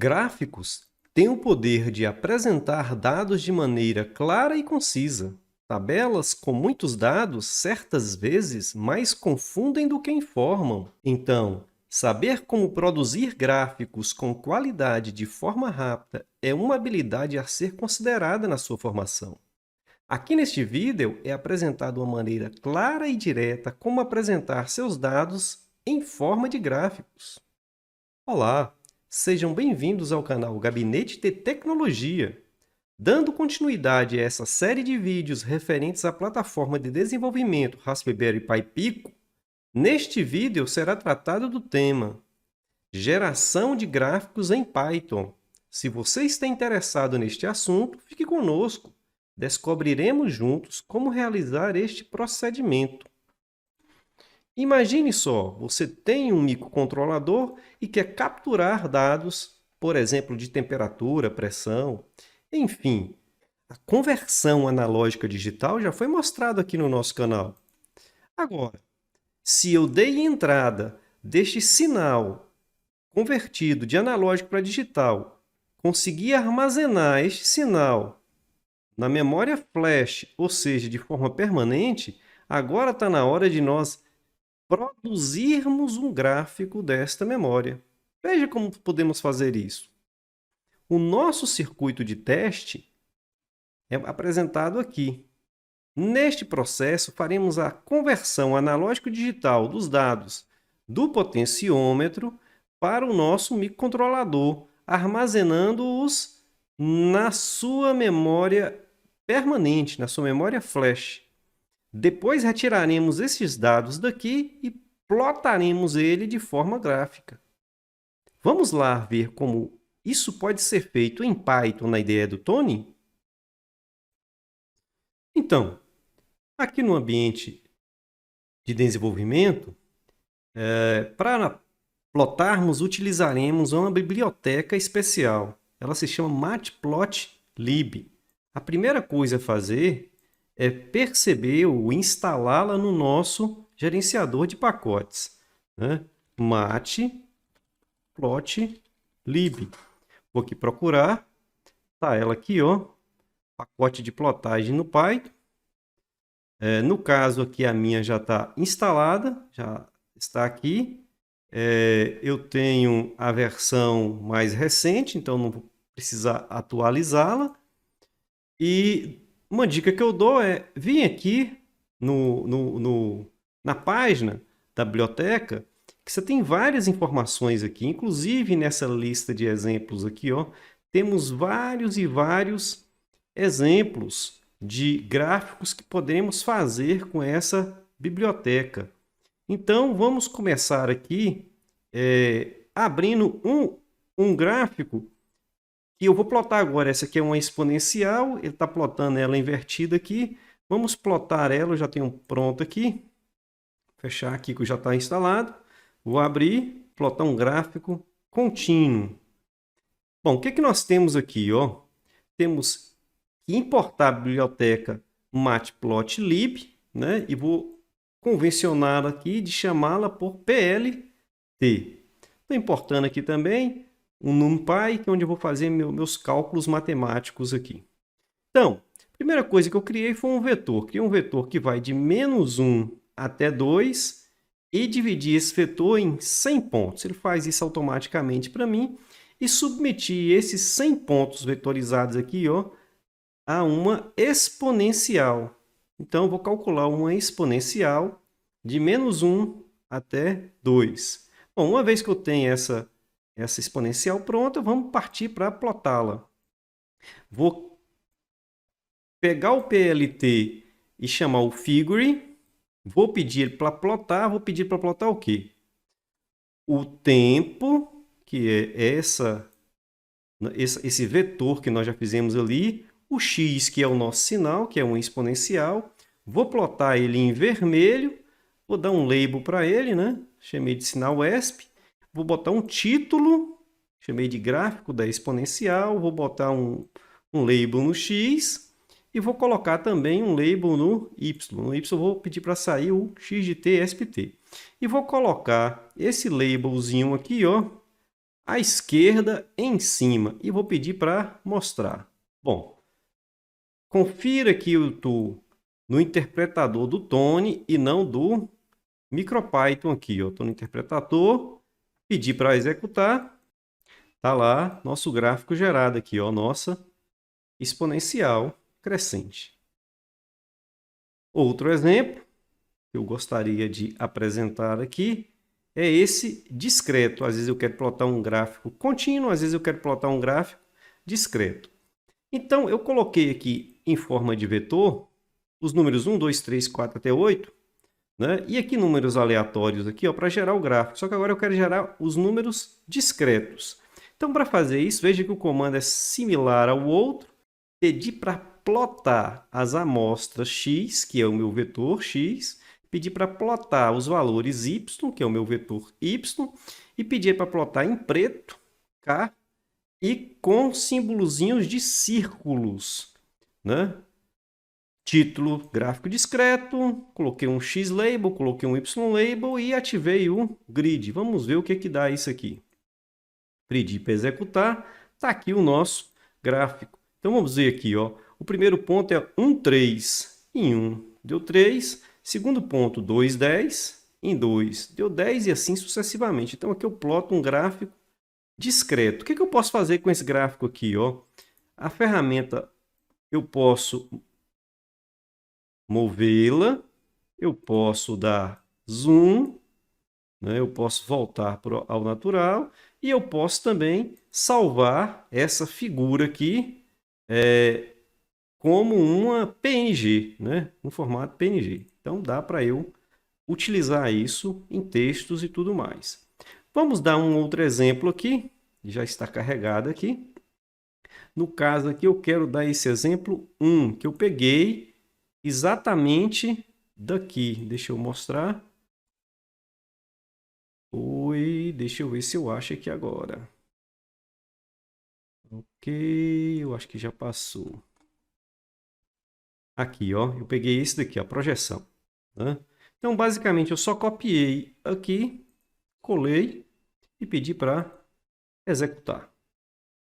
Gráficos têm o poder de apresentar dados de maneira clara e concisa. Tabelas com muitos dados, certas vezes, mais confundem do que informam. Então, saber como produzir gráficos com qualidade de forma rápida é uma habilidade a ser considerada na sua formação. Aqui neste vídeo é apresentada uma maneira clara e direta como apresentar seus dados em forma de gráficos. Olá, sejam bem-vindos ao canal Gabinete de Tecnologia. Dando continuidade a essa série de vídeos referentes à plataforma de desenvolvimento Raspberry Pi Pico, neste vídeo será tratado do tema Geração de gráficos em Python. Se você está interessado neste assunto, fique conosco. Descobriremos juntos como realizar este procedimento. Imagine só, você tem um microcontrolador e quer capturar dados, por exemplo, de temperatura, pressão, enfim. A conversão analógica digital já foi mostrado aqui no nosso canal. Agora, se eu dei entrada deste sinal convertido de analógico para digital, consegui armazenar este sinal na memória flash, ou seja, de forma permanente, agora está na hora de nós produzirmos um gráfico desta memória. Veja como podemos fazer isso. O nosso circuito de teste é apresentado aqui. Neste processo, faremos a conversão analógico-digital dos dados do potenciômetro para o nosso microcontrolador, armazenando-os na sua memória permanente, na sua memória flash. Depois retiraremos esses dados daqui e plotaremos ele de forma gráfica. Vamos lá ver como isso pode ser feito em Python na ideia do Tony? Então, aqui no ambiente de desenvolvimento, para plotarmos, utilizaremos uma biblioteca especial. Ela se chama matplotlib. A primeira coisa a fazer é perceber ou instalá-la no nosso gerenciador de pacotes. Matplotlib. Vou aqui procurar. Está ela aqui, ó. Pacote de plotagem no Python. No caso aqui, a minha já está instalada. Já está aqui. Eu tenho a versão mais recente, então não vou precisar atualizá-la. E uma dica que eu dou é vir aqui na página da biblioteca, que você tem várias informações aqui, inclusive nessa lista de exemplos aqui, ó, temos vários e vários exemplos de gráficos que podemos fazer com essa biblioteca. Então, vamos começar aqui abrindo um gráfico que eu vou plotar agora. Essa aqui é uma exponencial, ele está plotando ela invertida aqui. Vamos plotar ela, eu já tenho pronto aqui. Fechar aqui que já está instalado. Vou abrir, plotar um gráfico contínuo. Bom, o que que nós temos aqui? Ó? Temos que importar a biblioteca matplotlib, né? E vou convencionar aqui de chamá-la por PLT. Estou importando aqui também um NumPy, que é onde eu vou fazer meus cálculos matemáticos aqui. Então, a primeira coisa que eu criei foi um vetor. Criei um vetor que vai de -1 até 2 e dividir esse vetor em 100 pontos. Ele faz isso automaticamente para mim e submeti esses 100 pontos vetorizados aqui, ó, a uma exponencial. Então, eu vou calcular uma exponencial de -1 até 2. Bom, uma vez que eu tenho essa exponencial pronta, vamos partir para plotá-la. Vou pegar o PLT e chamar o figure. Vou pedir para plotar. Vou pedir para plotar o quê? O tempo, que é esse vetor que nós já fizemos ali. O x, que é o nosso sinal, que é um exponencial. Vou plotar ele em vermelho. Vou dar um label para ele, né? Chamei de sinal ESP. Vou botar um título, chamei de gráfico da exponencial. Vou botar um label no x e vou colocar também um label no y. No y eu vou pedir para sair o x de t SPT. E vou colocar esse labelzinho aqui, ó, à esquerda em cima e vou pedir para mostrar. Bom, confira que eu estou no interpretador do Tony e não do MicroPython aqui. Estou no interpretador, pedi para executar, tá lá nosso gráfico gerado aqui, ó, nossa exponencial crescente. Outro exemplo que eu gostaria de apresentar aqui é esse discreto. Às vezes eu quero plotar um gráfico contínuo, às vezes eu quero plotar um gráfico discreto. Então, eu coloquei aqui em forma de vetor os números 1, 2, 3, 4 até 8, né? E aqui números aleatórios aqui, para gerar o gráfico. Só que agora eu quero gerar os números discretos. Então, para fazer isso, veja que o comando é similar ao outro. Pedir para plotar as amostras x, que é o meu vetor x, pedir para plotar os valores y, que é o meu vetor y, e pedir para plotar em preto, k, e com símbolozinhos de círculos, né? Título gráfico discreto, coloquei um x-label, coloquei um y-label e ativei o grid. Vamos ver o que dá isso aqui. Pedi para executar, está aqui o nosso gráfico. Então vamos ver aqui, ó. O primeiro ponto é 1, 3 em 1, deu 3. Segundo ponto, 2, 10 em 2, deu 10 e assim sucessivamente. Então aqui eu ploto um gráfico discreto. O que eu posso fazer com esse gráfico aqui, ó? A ferramenta, eu posso movê-la, eu posso dar zoom, né? Eu posso voltar ao natural e eu posso também salvar essa figura aqui como uma PNG, né? No formato PNG. Então dá para eu utilizar isso em textos e tudo mais. Vamos dar um outro exemplo aqui, já está carregado aqui. No caso aqui eu quero dar esse exemplo 1, que eu peguei exatamente daqui. Deixa eu mostrar. Oi, deixa eu ver se eu acho aqui agora. Ok, eu acho que já passou. Aqui, ó, eu peguei esse daqui, a projeção, né? Então, basicamente, eu só copiei aqui, colei e pedi para executar.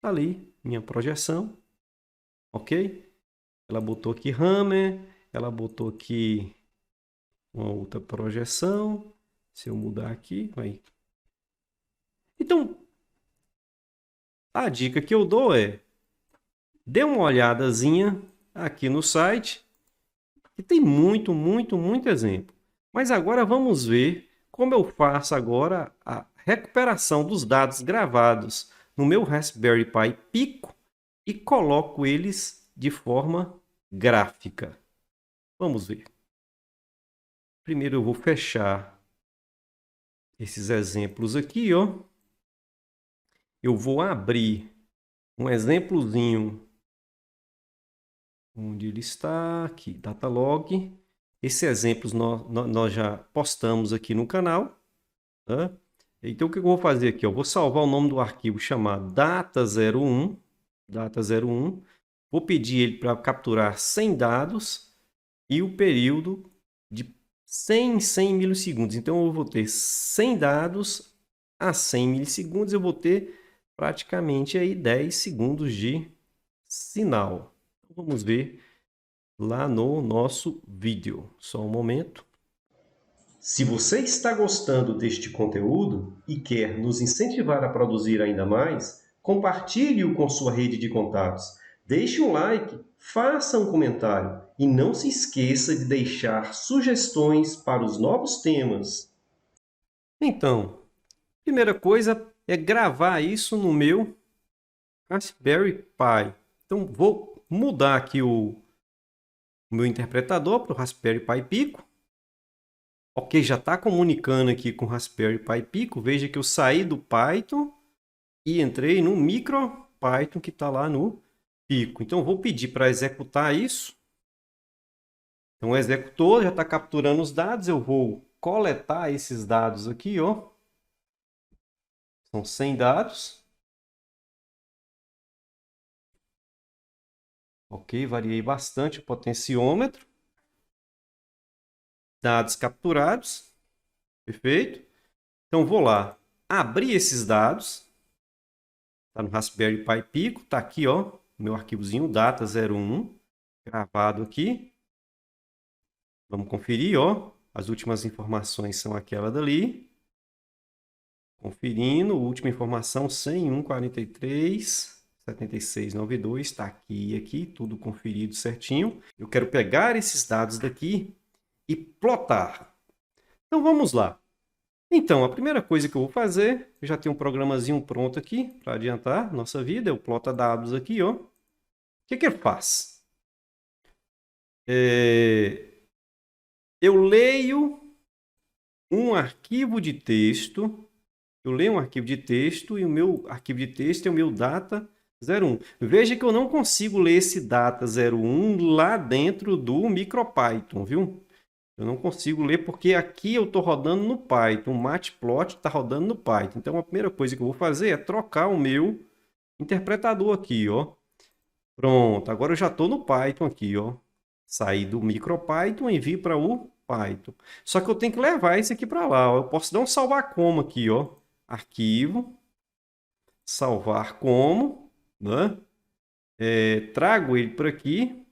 Tá ali, minha projeção, ok? Ela botou aqui Hammer, ela botou aqui uma outra projeção. Se eu mudar aqui, vai. Então, a dica que eu dou é, dê uma olhadazinha aqui no site, que tem muito exemplo. Mas agora vamos ver como eu faço agora a recuperação dos dados gravados no meu Raspberry Pi Pico e coloco eles de forma gráfica. Vamos ver. Primeiro eu vou fechar esses exemplos aqui, ó. Eu vou abrir um exemplozinho onde ele está aqui, Datalog. Esses exemplos nós já postamos aqui no canal, tá? Então o que eu vou fazer aqui? Eu vou salvar o nome do arquivo chamado data01, data01. Vou pedir ele para capturar 100 dados e o período de 100 em 100 milissegundos. Então eu vou ter 100 dados a 100 milissegundos, eu vou ter praticamente aí 10 segundos de sinal. Vamos ver lá no nosso vídeo. Só um momento. Se você está gostando deste conteúdo e quer nos incentivar a produzir ainda mais, compartilhe-o com sua rede de contatos. Deixe um like, faça um comentário e não se esqueça de deixar sugestões para os novos temas. Então, primeira coisa é gravar isso no meu Raspberry Pi. Então, vou mudar aqui o meu interpretador para o Raspberry Pi Pico. Ok, já está comunicando aqui com o Raspberry Pi Pico. Veja que eu saí do Python e entrei no MicroPython que está lá no Pico. Então, vou pedir para executar isso. Então, o executor já está capturando os dados. Eu vou coletar esses dados aqui, ó. São 100 dados. Ok, variei bastante o potenciômetro. Dados capturados. Perfeito. Então, vou lá abrir esses dados. Tá no Raspberry Pi Pico, tá aqui, ó, meu arquivozinho data01, gravado aqui. Vamos conferir, ó, as últimas informações são aquela dali. Conferindo, última informação 101.43.76.92, está aqui e aqui, tudo conferido certinho. Eu quero pegar esses dados daqui e plotar. Então vamos lá. Então, a primeira coisa que eu vou fazer, eu já tenho um programazinho pronto aqui para adiantar nossa vida, eu plota dados aqui, ó. O que que ele faz? Eu leio um arquivo de texto. Eu leio um arquivo de texto e o meu arquivo de texto é o meu data01. Veja que eu não consigo ler esse data01 lá dentro do MicroPython, viu? Eu não consigo ler porque aqui eu estou rodando no Python. O Matplotlib está rodando no Python. Então a primeira coisa que eu vou fazer é trocar o meu interpretador aqui, ó. Pronto, agora eu já estou no Python aqui, ó. Saí do MicroPython e vim para o Python. Só que eu tenho que levar esse aqui para lá, ó. Eu posso dar um salvar como aqui, ó. Arquivo, salvar como, né? Trago ele por aqui,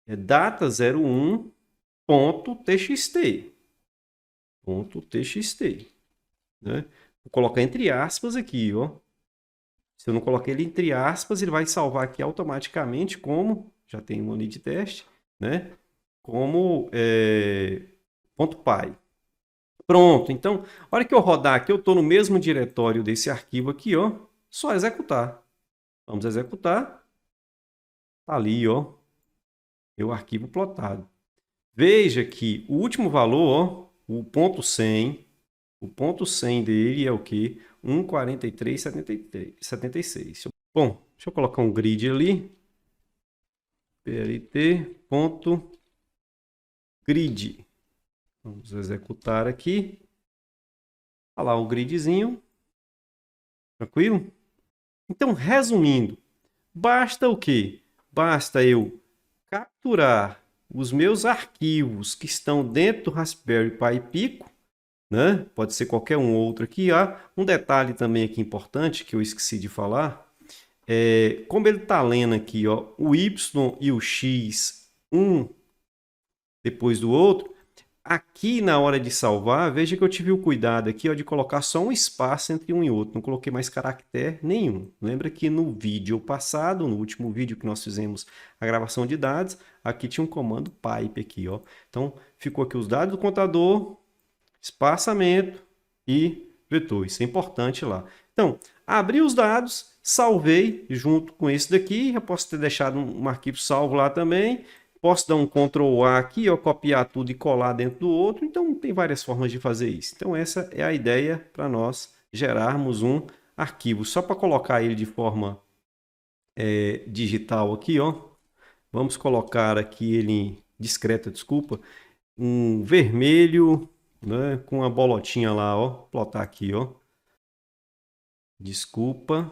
data01.txt, né? Vou colocar entre aspas aqui, ó. Se eu não coloquei ele entre aspas, ele vai salvar aqui automaticamente como, já tem uma linha de teste, né? Como .py. Pronto, então, a hora que eu rodar aqui, eu estou no mesmo diretório desse arquivo aqui, ó, só executar. Vamos executar. Tá ali, ó, meu arquivo plotado. Veja que o último valor, ó, o ponto 100 dele é o quê? 1,4376. Bom, deixa eu colocar um grid ali. plt.grid. Vamos executar aqui. Olha lá o gridzinho. Tranquilo? Então, resumindo, basta o quê? Basta eu capturar os meus arquivos que estão dentro do Raspberry Pi Pico, né? Pode ser qualquer um outro aqui. Um detalhe também aqui importante que eu esqueci de falar. Como ele está lendo aqui, ó, o Y e o X, um depois do outro, aqui na hora de salvar, veja que eu tive o cuidado aqui, ó, de colocar só um espaço entre um e outro, não coloquei mais caractere nenhum. Lembra que no vídeo passado, no último vídeo que nós fizemos a gravação de dados, aqui tinha um comando pipe aqui, ó. Então ficou aqui os dados do contador, espaçamento e vetor. Isso é importante lá. Então, abri os dados, salvei junto com esse daqui, já posso ter deixado um arquivo salvo lá também. Posso dar um Ctrl A aqui, ó, copiar tudo e colar dentro do outro. Então, tem várias formas de fazer isso. Então, essa é a ideia para nós gerarmos um arquivo. Só para colocar ele de forma digital aqui, ó. Vamos colocar aqui ele discreta, desculpa. Um vermelho, né, com a bolotinha lá, ó. Plotar aqui, ó. Desculpa.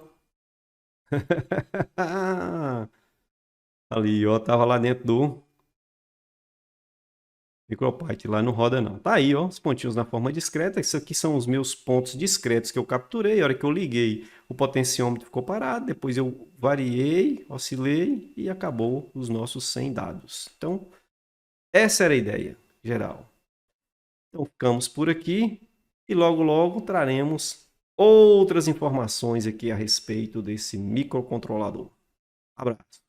Ali, ó, tava lá dentro do MicroPython, lá não roda não. Tá aí, ó, os pontinhos na forma discreta. Isso aqui são os meus pontos discretos que eu capturei. A hora que eu liguei, o potenciômetro ficou parado. Depois eu variei, oscilei e acabou os nossos 100 dados. Então, essa era a ideia geral. Então, ficamos por aqui e logo, logo traremos outras informações aqui a respeito desse microcontrolador. Abraço.